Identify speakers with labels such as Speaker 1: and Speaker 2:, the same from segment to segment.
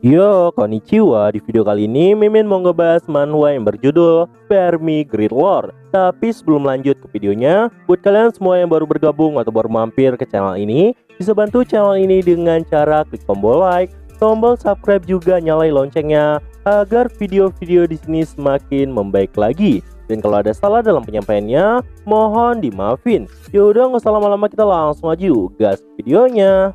Speaker 1: Yo, konnichiwa. Di video kali ini Mimin mau ngebahas manhwa yang berjudul Spare Me Great Lord. Tapi sebelum lanjut ke videonya, buat kalian semua yang baru bergabung atau baru mampir ke channel ini, bisa bantu channel ini dengan cara klik tombol like, tombol subscribe, juga nyalain loncengnya agar video-video di sini semakin membaik lagi. Dan kalau ada salah dalam penyampaiannya, mohon dimaafin. Yaudah, nggak usah lama-lama, kita langsung aja gas videonya.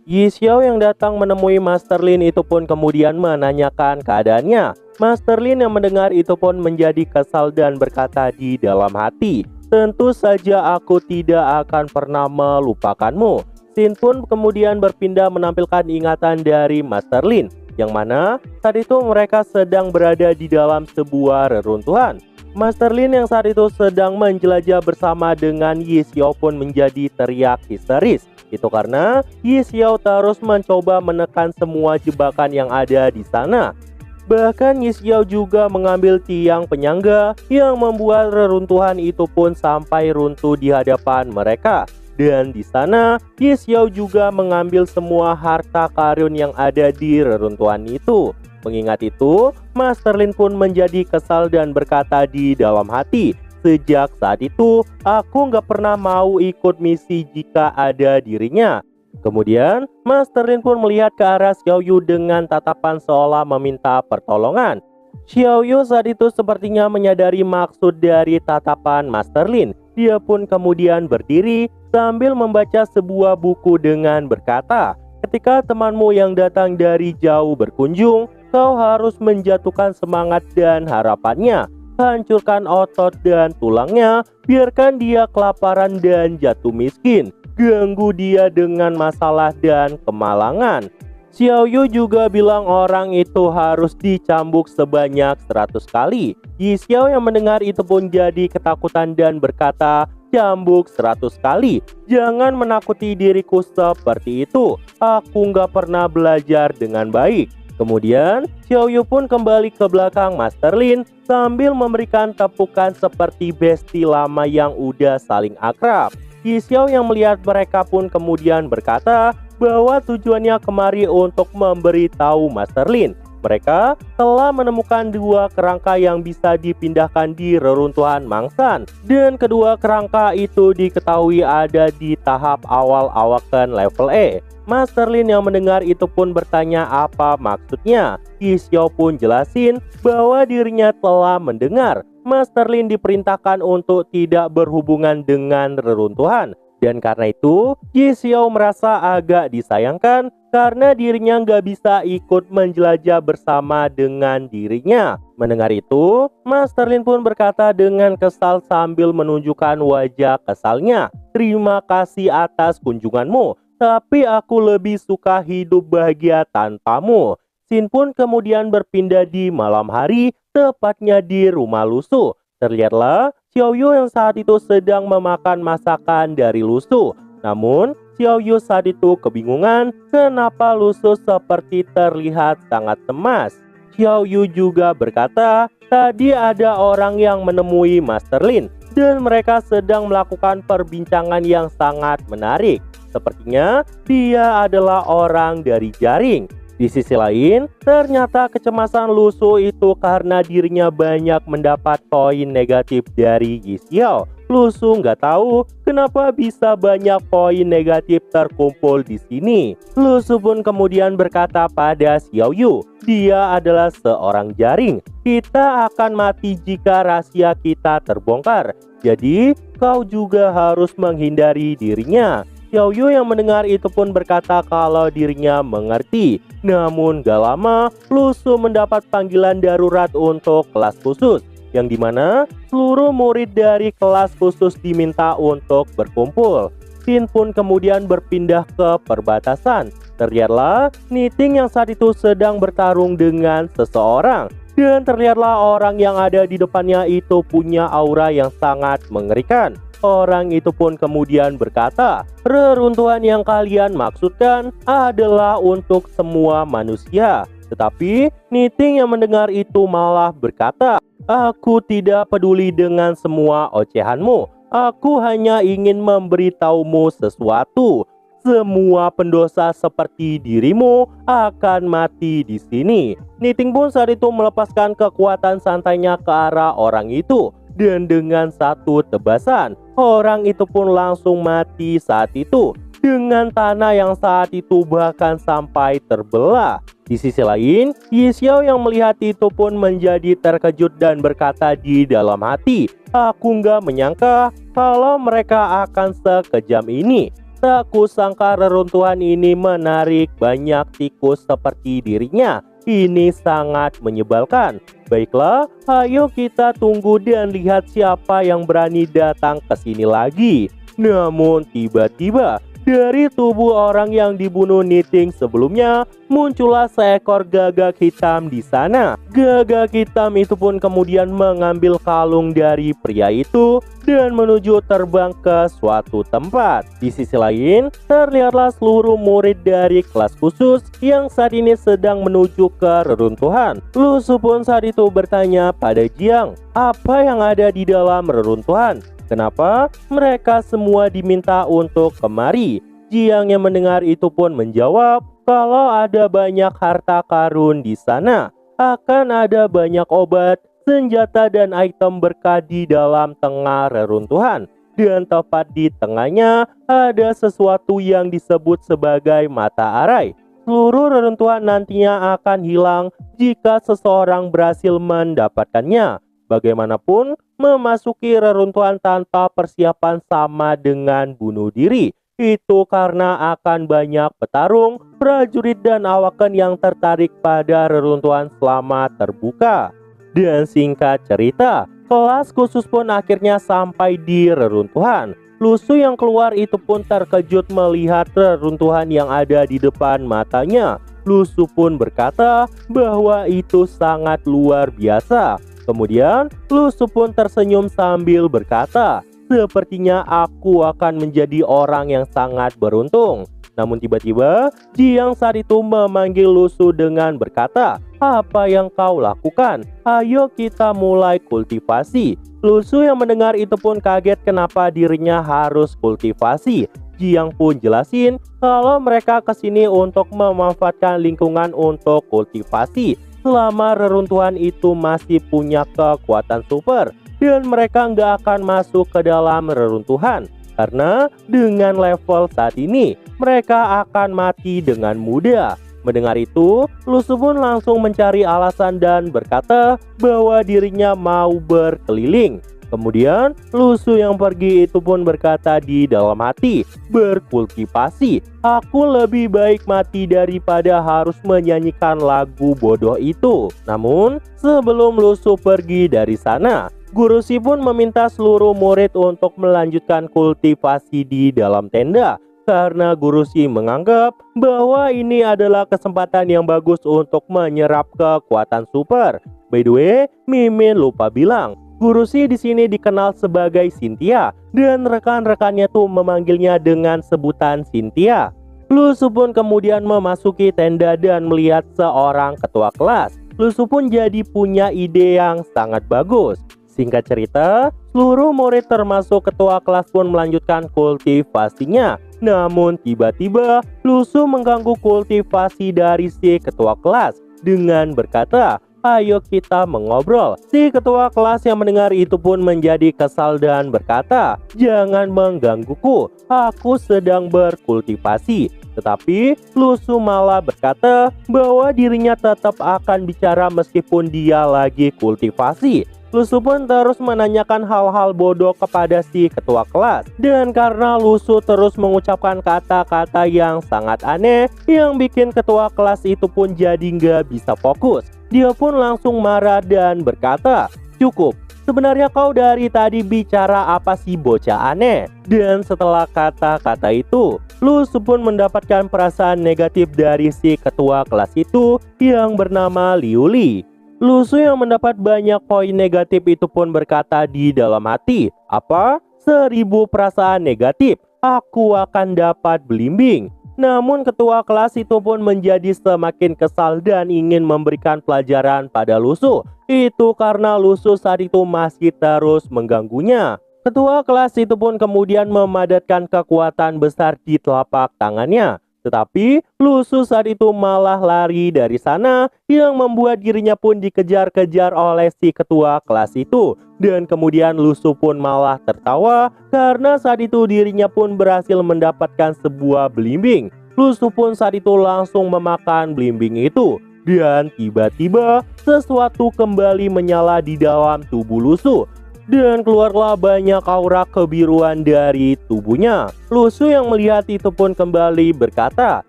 Speaker 1: Yi Xiao yang datang menemui Master Lin itu pun kemudian menanyakan keadaannya. Master Lin yang mendengar itu pun menjadi kesal dan berkata di dalam hati, "Tentu saja aku tidak akan pernah melupakanmu." Sin pun kemudian berpindah menampilkan ingatan dari Master Lin, yang mana saat itu mereka sedang berada di dalam sebuah reruntuhan. Master Lin yang saat itu sedang menjelajah bersama dengan Yi Xiao pun menjadi teriak histeris. Itu karena Yi Xiao terus mencoba menekan semua jebakan yang ada di sana. Bahkan Yi Xiao juga mengambil tiang penyangga yang membuat reruntuhan itu pun sampai runtuh di hadapan mereka. Dan di sana Yi Xiao juga mengambil semua harta karun yang ada di reruntuhan itu. Mengingat itu, Master Lin pun menjadi kesal dan berkata di dalam hati, "Sejak saat itu, aku nggak pernah mau ikut misi jika ada dirinya." Kemudian, Master Lin pun melihat ke arah Xiao Yu dengan tatapan seolah meminta pertolongan. Xiao Yu saat itu sepertinya menyadari maksud dari tatapan Master Lin. Dia pun kemudian berdiri sambil membaca sebuah buku dengan berkata, "Ketika temanmu yang datang dari jauh berkunjung, kau harus menjatuhkan semangat dan harapannya. Hancurkan otot dan tulangnya, biarkan dia kelaparan dan jatuh miskin. Ganggu dia dengan masalah dan kemalangan." Xiao Yu juga bilang orang itu harus dicambuk sebanyak 100 kali. Yi Xiao yang mendengar itu pun jadi ketakutan dan berkata, "Cambuk 100 kali? Jangan menakuti diriku seperti itu. Aku nggak pernah belajar dengan baik." Kemudian, Xiao Yu pun kembali ke belakang Master Lin sambil memberikan tepukan seperti besti lama yang udah saling akrab. Yi Xiao yang melihat mereka pun kemudian berkata bahwa tujuannya kemari untuk memberitahu Master Lin. Mereka telah menemukan dua kerangka yang bisa dipindahkan di reruntuhan Mangsan. Dan kedua kerangka itu diketahui ada di tahap awal awaken level E. Master Lin yang mendengar itu pun bertanya apa maksudnya. Yi Xiao pun jelasin bahwa dirinya telah mendengar Master Lin diperintahkan untuk tidak berhubungan dengan reruntuhan. Dan karena itu, Yi Xiao merasa agak disayangkan karena dirinya nggak bisa ikut menjelajah bersama dengan dirinya. Mendengar itu, Master Lin pun berkata dengan kesal sambil menunjukkan wajah kesalnya, "Terima kasih atas kunjunganmu, tapi aku lebih suka hidup bahagia tanpamu." Sin pun kemudian berpindah di malam hari, tepatnya di rumah lusuh. Terlihatlah Xiao Yu yang saat itu sedang memakan masakan dari lusuh. Namun, Xiao Yu saat itu kebingungan kenapa lusuh seperti terlihat sangat cemas. Xiao Yu juga berkata, tadi ada orang yang menemui Master Lin dan mereka sedang melakukan perbincangan yang sangat menarik. Sepertinya dia adalah orang dari jaring. Di sisi lain, ternyata kecemasan lusuh itu karena dirinya banyak mendapat poin negatif dari Yi Xiao. Lusuh nggak tahu kenapa bisa banyak poin negatif terkumpul di sini. Lusuh pun kemudian berkata pada Xiao Yu, "Dia adalah seorang jaring. Kita akan mati jika rahasia kita terbongkar. Jadi, kau juga harus menghindari dirinya." Xiao Yu yang mendengar itu pun berkata kalau dirinya mengerti. Namun gak lama, lusuh mendapat panggilan darurat untuk kelas khusus, yang dimana seluruh murid dari kelas khusus diminta untuk berkumpul. Sin pun kemudian berpindah ke perbatasan. Terlihatlah Niting yang saat itu sedang bertarung dengan seseorang. Dan terlihatlah orang yang ada di depannya itu punya aura yang sangat mengerikan. Orang itu pun kemudian berkata, "Reruntuhan yang kalian maksudkan adalah untuk semua manusia." Tetapi Niting yang mendengar itu malah berkata, "Aku tidak peduli dengan semua ocehanmu. Aku hanya ingin memberitahumu sesuatu. semua pendosa seperti dirimu akan mati di sini. Niting pun saat itu melepaskan kekuatan santainya ke arah orang itu. Dan dengan satu tebasan, orang itu pun langsung mati saat itu. Dengan tanah yang saat itu bahkan sampai terbelah. Di sisi lain, Ye Xiao yang melihat itu pun menjadi terkejut dan berkata di dalam hati, "Aku nggak menyangka kalau mereka akan sekejam ini. Tak kusangka reruntuhan ini menarik banyak tikus seperti dirinya. Ini sangat menyebalkan. Baiklah, ayo kita tunggu dan lihat siapa yang berani datang ke sini lagi." Namun tiba-tiba dari tubuh orang yang dibunuh Niting sebelumnya muncullah seekor gagak hitam di sana. Gagak hitam itu pun kemudian mengambil kalung dari pria itu dan menuju terbang ke suatu tempat. Di sisi lain, terlihatlah seluruh murid dari kelas khusus yang saat ini sedang menuju ke reruntuhan. Lu Su pun saat itu bertanya pada Jiang, apa yang ada di dalam reruntuhan? Kenapa mereka semua diminta untuk kemari? Jiang yang mendengar itu pun menjawab, kalau ada banyak harta karun di sana, akan ada banyak obat, senjata dan item berkah di dalam tengah reruntuhan. Dan tepat di tengahnya ada sesuatu yang disebut sebagai mata arai. Seluruh reruntuhan nantinya akan hilang jika seseorang berhasil mendapatkannya. Bagaimanapun, memasuki reruntuhan tanpa persiapan sama dengan bunuh diri. Itu karena akan banyak petarung, prajurit dan awakan yang tertarik pada reruntuhan selama terbuka. Dan singkat cerita, kelas khusus pun akhirnya sampai di reruntuhan. Lu Su yang keluar itu pun terkejut melihat reruntuhan yang ada di depan matanya. Lu Su pun berkata bahwa itu sangat luar biasa. Kemudian, Lu Su pun tersenyum sambil berkata, sepertinya aku akan menjadi orang yang sangat beruntung. Namun tiba-tiba, Jiang saat itu memanggil Lu Su dengan berkata, apa yang kau lakukan? Ayo kita mulai kultivasi. Lu Su yang mendengar itu pun kaget kenapa dirinya harus kultivasi. Jiang pun jelasin kalau mereka kesini untuk memanfaatkan lingkungan untuk kultivasi. Selama reruntuhan itu masih punya kekuatan super dan mereka nggak akan masuk ke dalam reruntuhan karena dengan level saat ini mereka akan mati dengan mudah. Mendengar itu, Lu Su pun langsung mencari alasan dan berkata bahwa dirinya mau berkeliling. Kemudian Lu Su yang pergi itu pun berkata di dalam hati, berkultivasi, aku lebih baik mati daripada harus menyanyikan lagu bodoh itu. Namun sebelum Lu Su pergi dari sana, Guru Si pun meminta seluruh murid untuk melanjutkan kultivasi di dalam tenda. Karena Guru Si menganggap bahwa ini adalah kesempatan yang bagus untuk menyerap kekuatan super. By the way, Mimin lupa bilang, Guru Si di sini dikenal sebagai Cynthia dan rekan-rekannya tuh memanggilnya dengan sebutan Cynthia. Lu Su pun kemudian memasuki tenda dan melihat seorang ketua kelas. Lu Su pun jadi punya ide yang sangat bagus. Singkat cerita, seluruh murid termasuk ketua kelas pun melanjutkan kultivasinya. Namun tiba-tiba Lu Su mengganggu kultivasi dari si ketua kelas dengan berkata, ayo kita mengobrol. Si ketua kelas yang mendengar itu pun menjadi kesal dan berkata, jangan menggangguku, aku sedang berkultivasi. Tetapi Lu Su malah berkata bahwa dirinya tetap akan bicara meskipun dia lagi kultivasi. Lu Su pun terus menanyakan hal-hal bodoh kepada si ketua kelas. Dan karena Lu Su terus mengucapkan kata-kata yang sangat aneh yang bikin ketua kelas itu pun jadi nggak bisa fokus. Dia pun langsung marah dan berkata, cukup, sebenarnya kau dari tadi bicara apa sih bocah aneh? Dan setelah kata-kata itu, Lu Su pun mendapatkan perasaan negatif dari si ketua kelas itu yang bernama Liu Li. Lu Su yang mendapat banyak poin negatif itu pun berkata di dalam hati, apa? 1000 perasaan negatif, aku akan dapat belimbing. Namun ketua kelas itu pun menjadi semakin kesal dan ingin memberikan pelajaran pada Lu Su. Itu karena Lu Su saat itu masih terus mengganggunya. Ketua kelas itu pun kemudian memadatkan kekuatan besar di telapak tangannya. Tetapi Lusu saat itu malah lari dari sana yang membuat dirinya pun dikejar-kejar oleh si ketua kelas itu. Dan kemudian Lusu pun malah tertawa karena saat itu dirinya pun berhasil mendapatkan sebuah belimbing. Lusu pun saat itu langsung memakan belimbing itu. Dan tiba-tiba sesuatu kembali menyala di dalam tubuh Lusu. Dan keluarlah banyak aura kebiruan dari tubuhnya. Lusu yang melihat itu pun kembali berkata,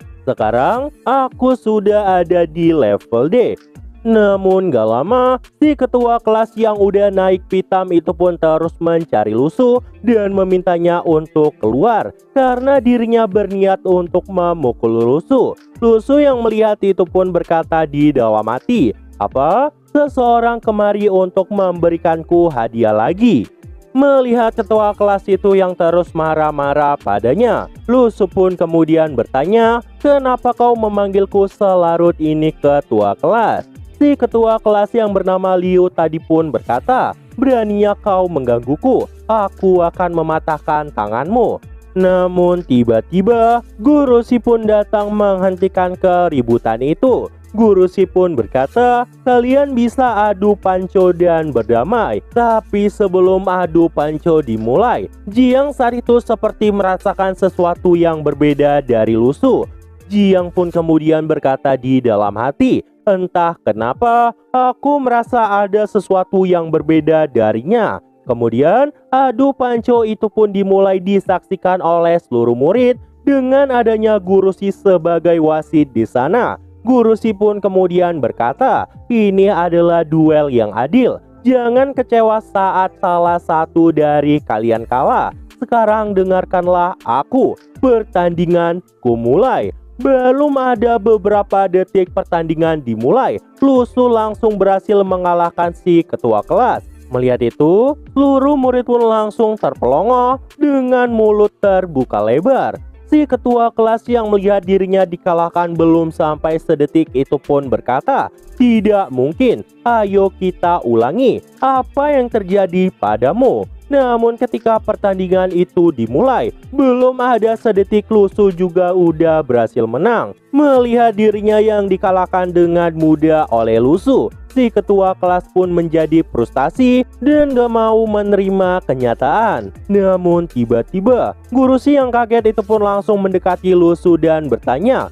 Speaker 1: "Sekarang aku sudah ada di level D." Namun gak lama, si ketua kelas yang udah naik pitam itu pun terus mencari Lusu dan memintanya untuk keluar karena dirinya berniat untuk memukul Lusu. Lusu yang melihat itu pun berkata di dalam hati, "Apa? Seseorang kemari untuk memberikanku hadiah lagi." Melihat ketua kelas itu yang terus marah-marah padanya, Lusu pun kemudian bertanya, "Kenapa kau memanggilku selarut ini ketua kelas?" Si ketua kelas yang bernama Liu tadi pun berkata, "Beraninya kau menggangguku, aku akan mematahkan tanganmu." Namun tiba-tiba Guru Si pun datang menghentikan keributan itu. Guru Si pun berkata, "Kalian bisa adu panco dan berdamai." Tapi sebelum adu panco dimulai, Jiang saat itu seperti merasakan sesuatu yang berbeda dari Lusu. Jiang pun kemudian berkata di dalam hati, "Entah kenapa aku merasa ada sesuatu yang berbeda darinya." Kemudian adu panco itu pun dimulai disaksikan oleh seluruh murid dengan adanya Guru Si sebagai wasit di sana. Guru Si pun kemudian berkata, "Ini adalah duel yang adil. Jangan kecewa saat salah satu dari kalian kalah. Sekarang dengarkanlah aku. Pertandinganku mulai." Belum ada beberapa detik pertandingan dimulai, Lusu langsung berhasil mengalahkan si ketua kelas. Melihat itu, seluruh murid pun langsung terpelongo dengan mulut terbuka lebar. Si ketua kelas yang melihat dirinya dikalahkan belum sampai sedetik itu pun berkata, "Tidak mungkin, ayo kita ulangi. Apa yang terjadi padamu?" Namun ketika pertandingan itu dimulai, belum ada sedetik Lusu juga udah berhasil menang. Melihat dirinya yang dikalahkan dengan mudah oleh Lusu, si ketua kelas pun menjadi frustasi dan gak mau menerima kenyataan. Namun tiba-tiba Guru Si yang kaget itu pun langsung mendekati Lusu dan bertanya,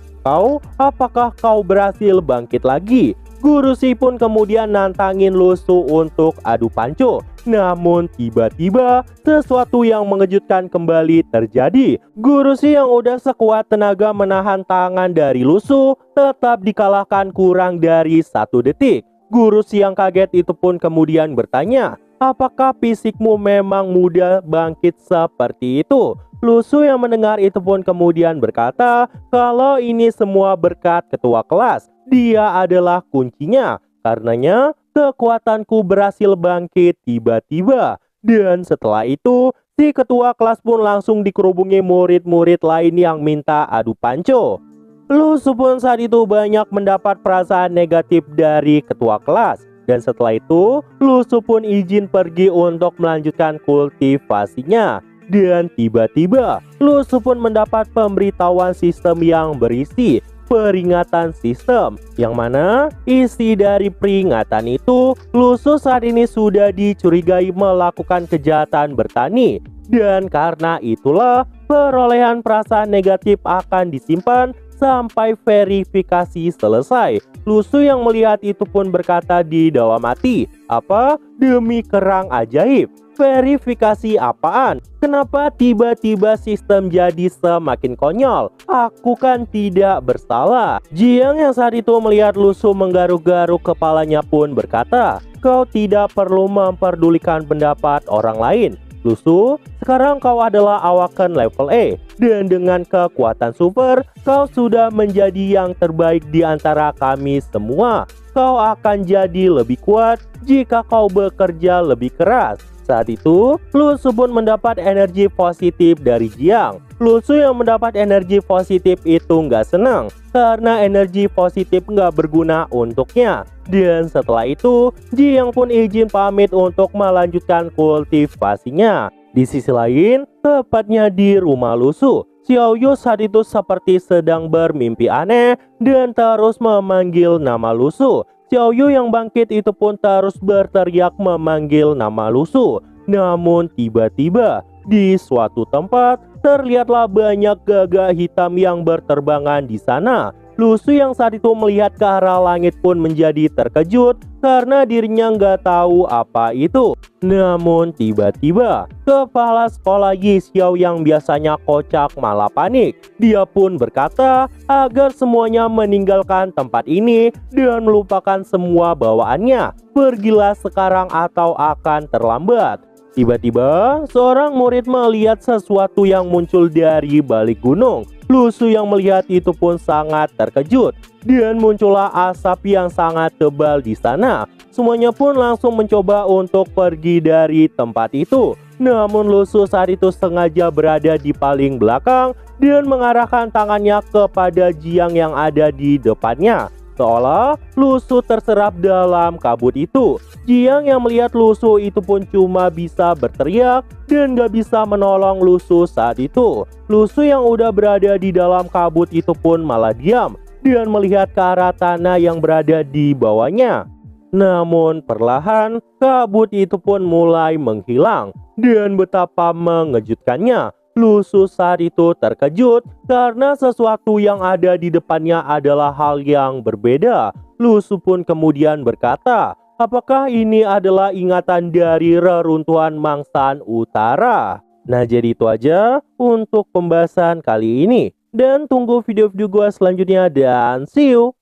Speaker 1: apakah kau berhasil bangkit lagi?" Guru Si pun kemudian nantangin Lusu untuk adu panco. Namun tiba-tiba sesuatu yang mengejutkan kembali terjadi. Guru Si yang udah sekuat tenaga menahan tangan dari Lusu tetap dikalahkan kurang dari 1 detik. Guru Si yang kaget itu pun kemudian bertanya, "Apakah fisikmu memang mudah bangkit seperti itu?" Lusu yang mendengar itu pun kemudian berkata, "Kalau ini semua berkat ketua kelas. Dia adalah kuncinya. Karenanya kekuatanku berhasil bangkit tiba-tiba." Dan setelah itu, si ketua kelas pun langsung dikerubungi murid-murid lain yang minta adu panco. Lusu pun saat itu banyak mendapat perasaan negatif dari ketua kelas. Dan setelah itu, Lusu pun izin pergi untuk melanjutkan kultivasinya. Dan tiba-tiba, Lusu pun mendapat pemberitahuan sistem yang berisi peringatan sistem, yang mana isi dari peringatan itu, Lusu saat ini sudah dicurigai melakukan kejahatan bertani. Dan karena itulah perolehan perasaan negatif akan disimpan sampai verifikasi selesai. Lusu yang melihat itu pun berkata di dalam hati, "Apa? Demi kerang ajaib. Verifikasi apaan? Kenapa tiba-tiba sistem jadi semakin konyol? Aku kan tidak bersalah." Jiang yang saat itu melihat Lusu menggaruk-garuk kepalanya pun berkata, "Kau tidak perlu memperdulikan pendapat orang lain. Lusu, sekarang kau adalah awaken level E, dan dengan kekuatan super, kau sudah menjadi yang terbaik di antara kami semua. Kau akan jadi lebih kuat jika kau bekerja lebih keras." Saat itu, Lusu pun mendapat energi positif dari Jiang. Lusu yang mendapat energi positif itu nggak senang karena energi positif nggak berguna untuknya. Dan setelah itu, Jiang pun izin pamit untuk melanjutkan kultivasinya. Di sisi lain, tepatnya di rumah Lusu, Xiaoyu saat itu seperti sedang bermimpi aneh dan terus memanggil nama Lusu. Xiaoyu yang bangkit itu pun terus berteriak memanggil nama Lusu. Namun tiba-tiba di suatu tempat terlihatlah banyak gagak hitam yang berterbangan di sana. Lusu yang saat itu melihat ke arah langit pun menjadi terkejut karena dirinya nggak tahu apa itu. Namun tiba-tiba kepala sekolah Yi Xiao yang biasanya kocak malah panik. Dia pun berkata agar semuanya meninggalkan tempat ini dan melupakan semua bawaannya. Pergilah sekarang atau akan terlambat. Tiba-tiba seorang murid melihat sesuatu yang muncul dari balik gunung. Lusu yang melihat itu pun sangat terkejut dan muncullah asap yang sangat tebal di sana. Semuanya pun langsung mencoba untuk pergi dari tempat itu. Namun Lusu saat itu sengaja berada di paling belakang dan mengarahkan tangannya kepada Jiang yang ada di depannya. Seolah Lusu terserap dalam kabut itu. Jiang yang melihat Lusu itu pun cuma bisa berteriak dan gak bisa menolong Lusu saat itu. Lusu yang udah berada di dalam kabut itu pun malah diam dan melihat ke arah tanah yang berada di bawahnya. Namun perlahan kabut itu pun mulai menghilang dan betapa mengejutkannya. Lusu saat itu terkejut karena sesuatu yang ada di depannya adalah hal yang berbeda. Lusu pun kemudian berkata, apakah ini adalah ingatan dari reruntuhan Mangsan Utara? Nah, jadi itu aja untuk pembahasan kali ini. Dan tunggu video-video gue selanjutnya dan see you!